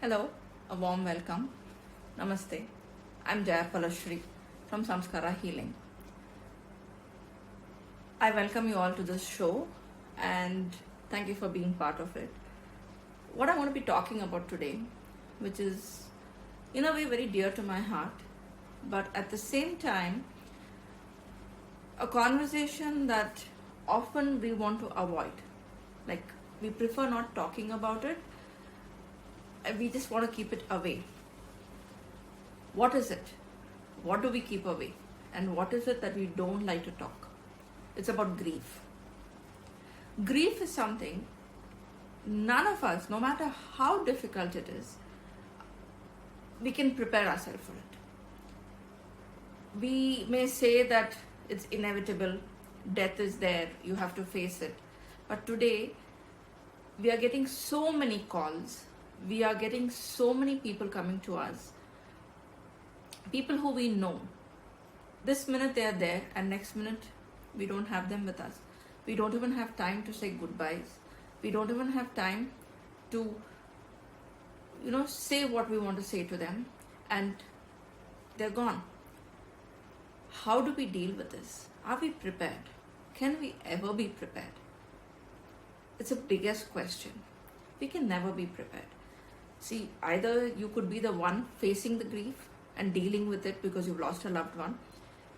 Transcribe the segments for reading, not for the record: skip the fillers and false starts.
Hello, a warm welcome. Namaste. I'm Jayapalashri from Samskara Healing. I welcome you all to this show and thank you for being part of it. What I want to be talking about today, which is in a way very dear to my heart, but at the same time, a conversation that often we want to avoid. Like, we prefer not talking about it, and we just want to keep it away. What is it? What do we keep away? And what is it that we don't like to talk? It's about grief. Grief is something none of us, no matter how difficult it is, we can prepare ourselves for it. We may say that it's inevitable, death is there, you have to face it. But today, we are getting so many calls, we are getting so many people coming to us, people who we know. This minute they are there, and next minute we don't have them with us. We don't even have time to say goodbyes. We don't even have time to, say what we want to say to them, and they're gone. How do we deal with this? Are we prepared? Can we ever be prepared? It's the biggest question. We can never be prepared. See, either you could be the one facing the grief and dealing with it because you've lost a loved one.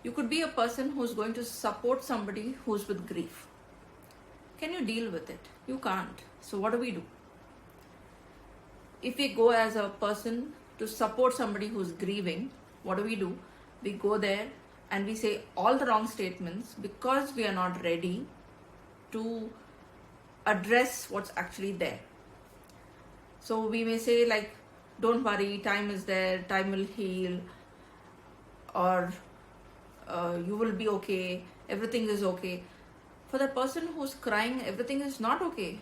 You could be a person who's going to support somebody who's with grief. Can you deal with it? You can't. So what do? If we go as a person to support somebody who's grieving, what do? We go there and we say all the wrong statements because we are not ready to address what's actually there. So we may say like, don't worry, time is there, time will heal, or you will be okay, everything is okay. For the person who's crying, everything is not okay.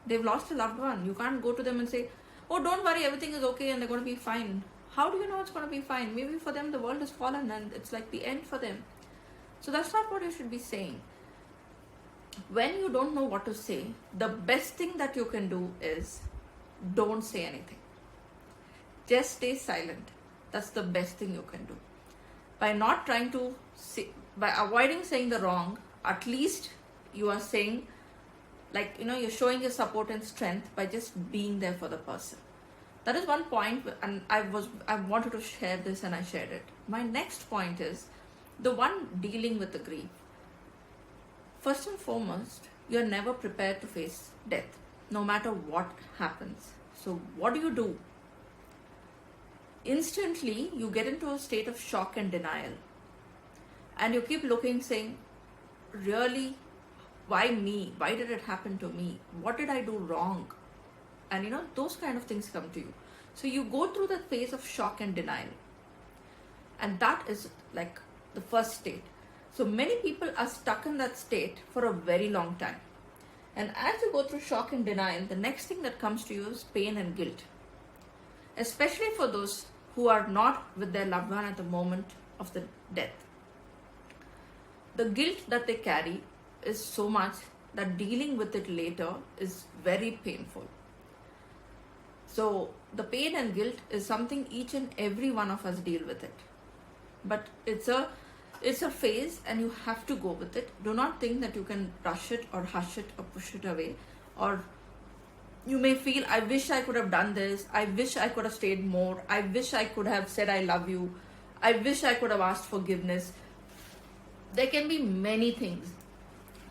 They've lost a loved one. You can't go to them and say, oh, don't worry, everything is okay and they're going to be fine. How do you know it's going to be fine? Maybe for them the world has fallen and it's like the end for them. So that's not what you should be saying. When you don't know what to say, the best thing that you can do is don't say anything. Just stay silent. That's the best thing you can do. By not trying to say, by avoiding saying the wrong, at least you are saying, you're showing your support and strength by just being there for the person. That is one point, and I wanted to share this and I shared it. My next point is the one dealing with the grief. First and foremost, you're never prepared to face death, no matter what happens. So what do? Instantly, you get into a state of shock and denial. And you keep looking, saying, really, why me? Why did it happen to me? What did I do wrong? And those kind of things come to you. So you go through the phase of shock and denial. And that is like the first state. So many people are stuck in that state for a very long time. And as you go through shock and denial, the next thing that comes to you is pain and guilt. Especially for those who are not with their loved one at the moment of the death. The guilt that they carry is so much that dealing with it later is very painful. So the pain and guilt is something each and every one of us deal with it. But it's a phase and you have to go with it. Do not think that you can rush it or hush it or push it away. Or you may feel, I wish I could have done this. I wish I could have stayed more. I wish I could have said I love you. I wish I could have asked forgiveness. There can be many things.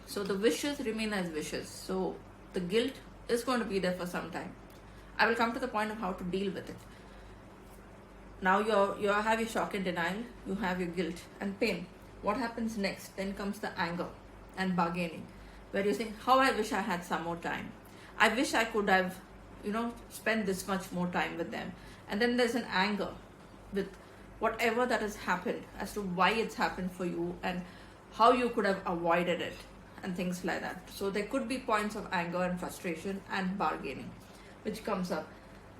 So the wishes remain as wishes. So the guilt is going to be there for some time. I will come to the point of how to deal with it. Now you have your shock and denial, you have your guilt and pain. What happens next? Then comes the anger and bargaining, where you say, how I wish I had some more time. I wish I could have, spent this much more time with them. And then there's an anger with whatever that has happened as to why it's happened for you and how you could have avoided it and things like that. So there could be points of anger and frustration and bargaining, which comes up.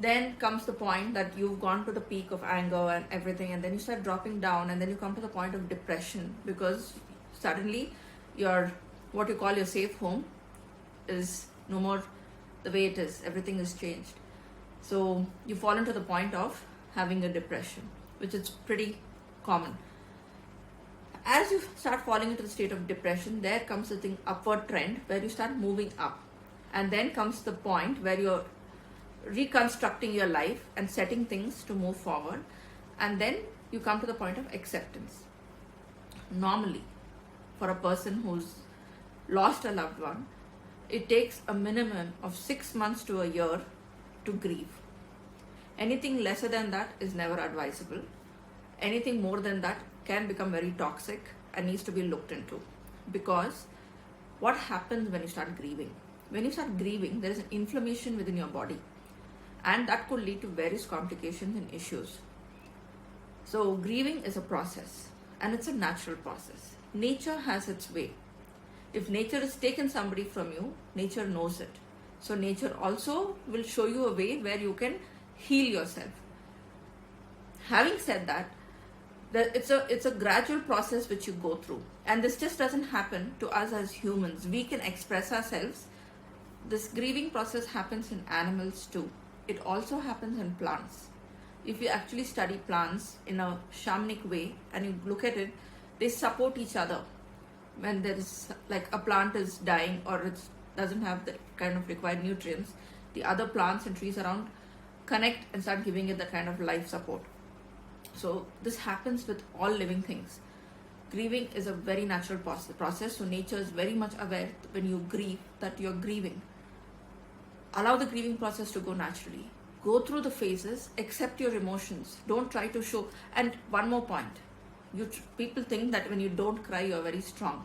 Then comes the point that you've gone to the peak of anger and everything, and then you start dropping down, and then you come to the point of depression because suddenly your what you call your safe home is no more the way it is. Everything is changed. So you fall into the point of having a depression, which is pretty common. As you start falling into the state of depression, there comes the thing upward trend where you start moving up. And then comes the point where you're reconstructing your life and setting things to move forward. And then you come to the point of acceptance. Normally, for a person who's lost a loved one, it takes a minimum of 6 months to a year to grieve. Anything lesser than that is never advisable. Anything more than that can become very toxic and needs to be looked into. Because what happens when you start grieving? When you start grieving, there is an inflammation within your body, and that could lead to various complications and issues. So grieving is a process, and it's a natural process. Nature has its way. If nature has taken somebody from you, nature knows it. So nature also will show you a way where you can heal yourself. Having said that, it's a gradual process which you go through, and this just doesn't happen to us as humans. We can express ourselves. This grieving process happens in animals too. It also happens in plants. If you actually study plants in a shamanic way and you look at it, they support each other. When there is like a plant is dying or it doesn't have the kind of required nutrients, the other plants and trees around connect and start giving it the kind of life support. So this happens with all living things. Grieving is a very natural process. So nature is very much aware when you grieve that you're grieving. Allow the grieving process to go naturally. Go through the phases, accept your emotions. Don't try to show. And one more point. People think that when you don't cry, you're very strong.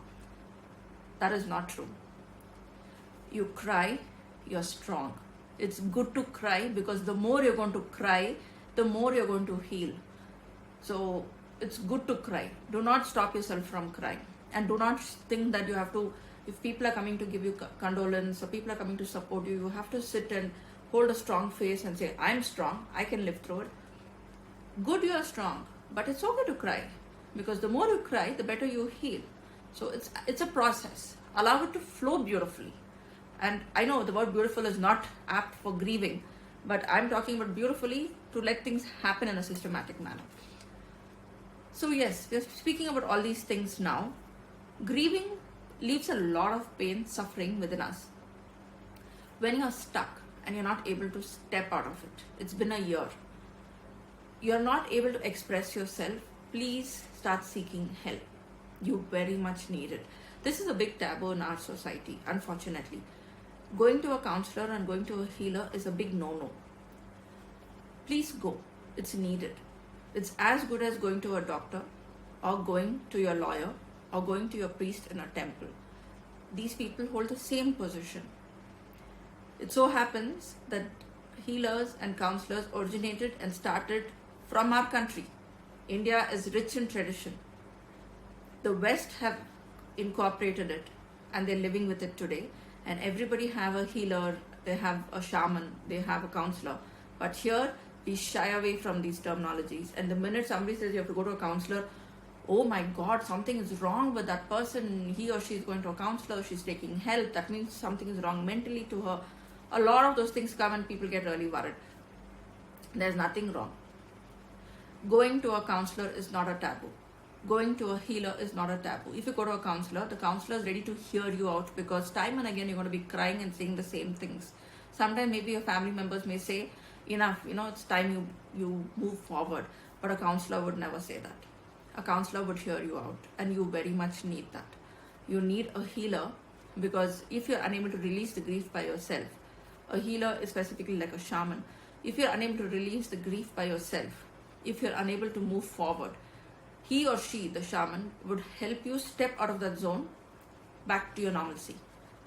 That is not true. You cry, you're strong. It's good to cry because the more you're going to cry, the more you're going to heal. So it's good to cry. Do not stop yourself from crying. And do not think that you have to, if people are coming to give you condolence or people are coming to support you, you have to sit and hold a strong face and say, I'm strong, I can live through it. Good, you are strong, but it's okay to cry because the more you cry, the better you heal. So it's a process. Allow it to flow beautifully. And I know the word beautiful is not apt for grieving, but I'm talking about beautifully to let things happen in a systematic manner. So yes, we're speaking about all these things now. Grieving leaves a lot of pain, suffering within us. When you're stuck and you're not able to step out of it, it's been a year, you're not able to express yourself, please start seeking help. You very much need it. This is a big taboo in our society, unfortunately. Going to a counselor and going to a healer is a big no-no. Please go. It's needed. It's as good as going to a doctor or going to your lawyer or going to your priest in a temple. These people hold the same position. It so happens that healers and counselors originated and started from our country. India is rich in tradition. The West have incorporated it and they're living with it today. And everybody have a healer, they have a shaman, they have a counselor. But here, we shy away from these terminologies. And the minute somebody says you have to go to a counselor, oh my God, something is wrong with that person. He or she is going to a counselor, she's taking help. That means something is wrong mentally to her. A lot of those things come and people get really worried. There's nothing wrong. Going to a counselor is not a taboo. Going to a healer is not a taboo. If you go to a counselor, the counselor is ready to hear you out because time and again you're going to be crying and saying the same things. Sometimes maybe your family members may say, enough, it's time you move forward. But a counselor would never say that. A counselor would hear you out and you very much need that. You need a healer because if you're unable to release the grief by yourself, a healer is specifically like a shaman. If you're unable to release the grief by yourself, if you're unable to move forward, he or she, the shaman, would help you step out of that zone back to your normalcy,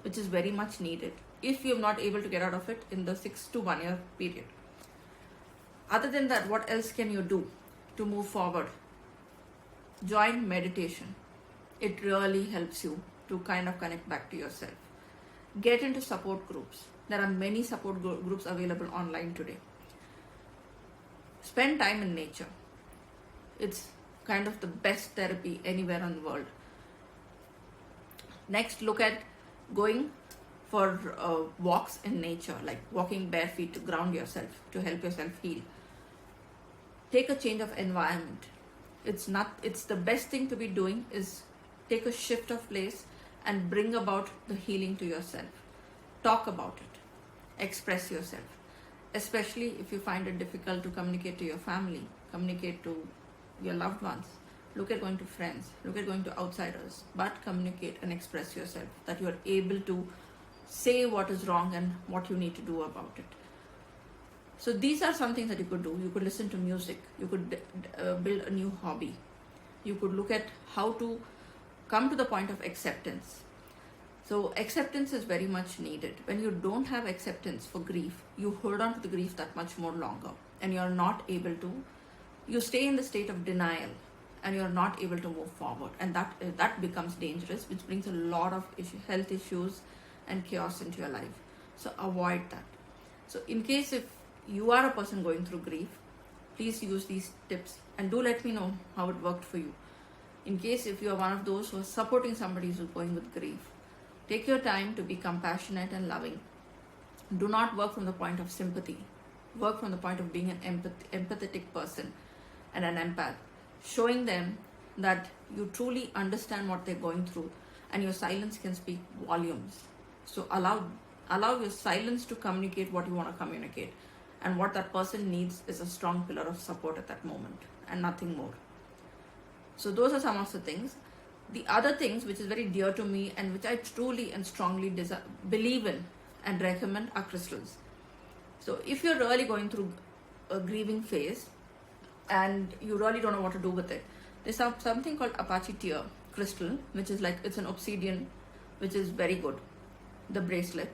which is very much needed if you're not able to get out of it in the 6 to 1 year period. Other than that, what else can you do to move forward? Join meditation. It really helps you to kind of connect back to yourself. Get into support groups. There are many support groups available online today. Spend time in nature. It's kind of the best therapy anywhere in the world. Next, look at going for walks in nature, like walking bare feet to ground yourself, to help yourself heal. Take a change of environment. It's the best thing to be doing is take a shift of place and bring about the healing to yourself. Talk about it. Express yourself. Especially if you find it difficult to communicate to your family, communicate to your loved ones. Look at going to friends, look at going to outsiders, but communicate and express yourself, that you are able to say what is wrong and what you need to do about it. So these are some things that you could do. You could listen to music, you could build a new hobby, you could look at how to come to the point of acceptance. So acceptance is very much needed. When you don't have acceptance for grief, you hold on to the grief that much more longer, and you're not able to, you stay in the state of denial, and you're not able to move forward, and that becomes dangerous, which brings a lot of health issues and chaos into your life. So avoid that. So in case if you are a person going through grief, please use these tips and do let me know how it worked for you. In case if you are one of those who are supporting somebody who's going with grief, take your time to be compassionate and loving. Do not work from the point of sympathy. Work from the point of being an empathetic person and an empath, showing them that you truly understand what they're going through, and your silence can speak volumes. So allow your silence to communicate what you want to communicate, and what that person needs is a strong pillar of support at that moment and nothing more. So those are some of the things. The other things which is very dear to me and which I truly and strongly believe in and recommend are crystals. So if you're really going through a grieving phase and you really don't know what to do with it, there's something called Apache tear crystal, which is like, it's an obsidian, which is very good. The bracelet,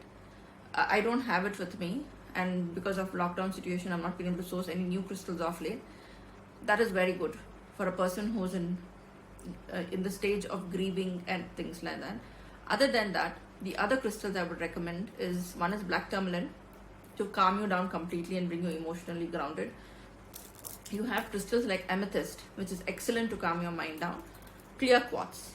I don't have it with me, and because of lockdown situation I'm not being able to source any new crystals off late. That is very good for a person who's in the stage of grieving and things like that. Other than that, the other crystals I would recommend is, one is black tourmaline, to calm you down completely and bring you emotionally grounded. You have crystals like amethyst, which is excellent to calm your mind down. Clear quartz,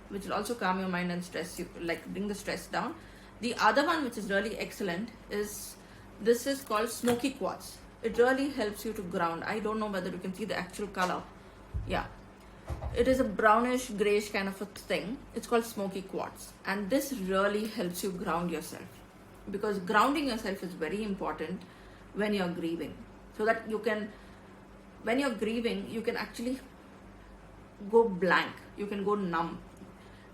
which will also calm your mind and stress you, like bring the stress down. The other one which is really excellent is, this is called smoky quartz. It really helps you to ground. I don't know whether you can see the actual color. Yeah, it is a brownish grayish kind of a thing. It's called smoky quartz, and this really helps you ground yourself, because grounding yourself is very important when you're grieving, so that you can, when you're grieving, you can actually go blank, you can go numb.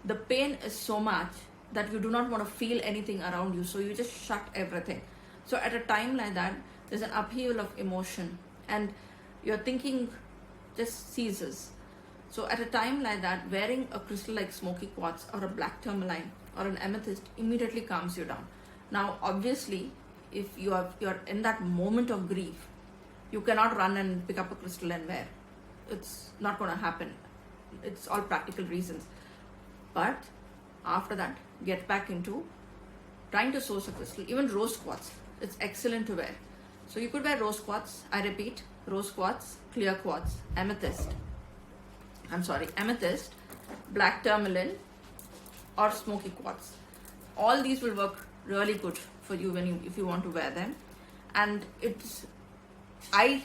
The pain is so much that you do not want to feel anything around you, so you just shut everything. So at a time like that, there's an upheaval of emotion and your thinking just ceases. So at a time like that, wearing a crystal like smoky quartz or a black tourmaline or an amethyst immediately calms you down. Now obviously, if you're in that moment of grief, you cannot run and pick up a crystal and wear. It's not going to happen. It's all practical reasons. But after that, get back into trying to source a crystal. Even rose quartz, it's excellent to wear. So you could wear rose quartz, I repeat, rose quartz, clear quartz, amethyst, black tourmaline, or smoky quartz. All these will work really good for you if you want to wear them. And I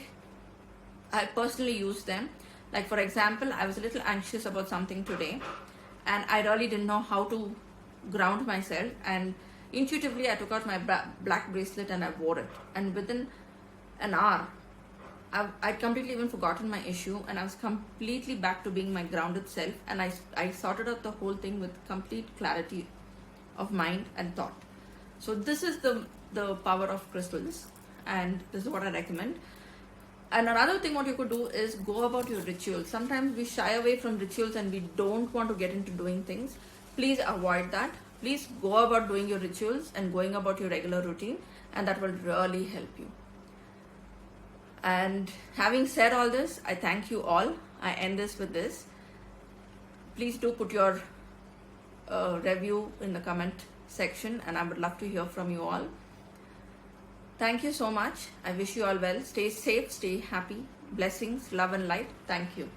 personally use them. Like for example, I was a little anxious about something today, and I really didn't know how to ground myself, and intuitively I took out my black bracelet and I wore it, and within an hour I'd completely even forgotten my issue, and I was completely back to being my grounded self, and I sorted out the whole thing with complete clarity of mind and thought. So this is the power of crystals, and this is what I recommend. And another thing what you could do is go about your rituals. Sometimes we shy away from rituals and we don't want to get into doing things. Please avoid that. Please go about doing your rituals and going about your regular routine, and that will really help you. And having said all this, I thank you all. I end this with this. Please do put your review in the comment section, and I would love to hear from you all. Thank you so much. I wish you all well. Stay safe, stay happy. Blessings, love and light. Thank you.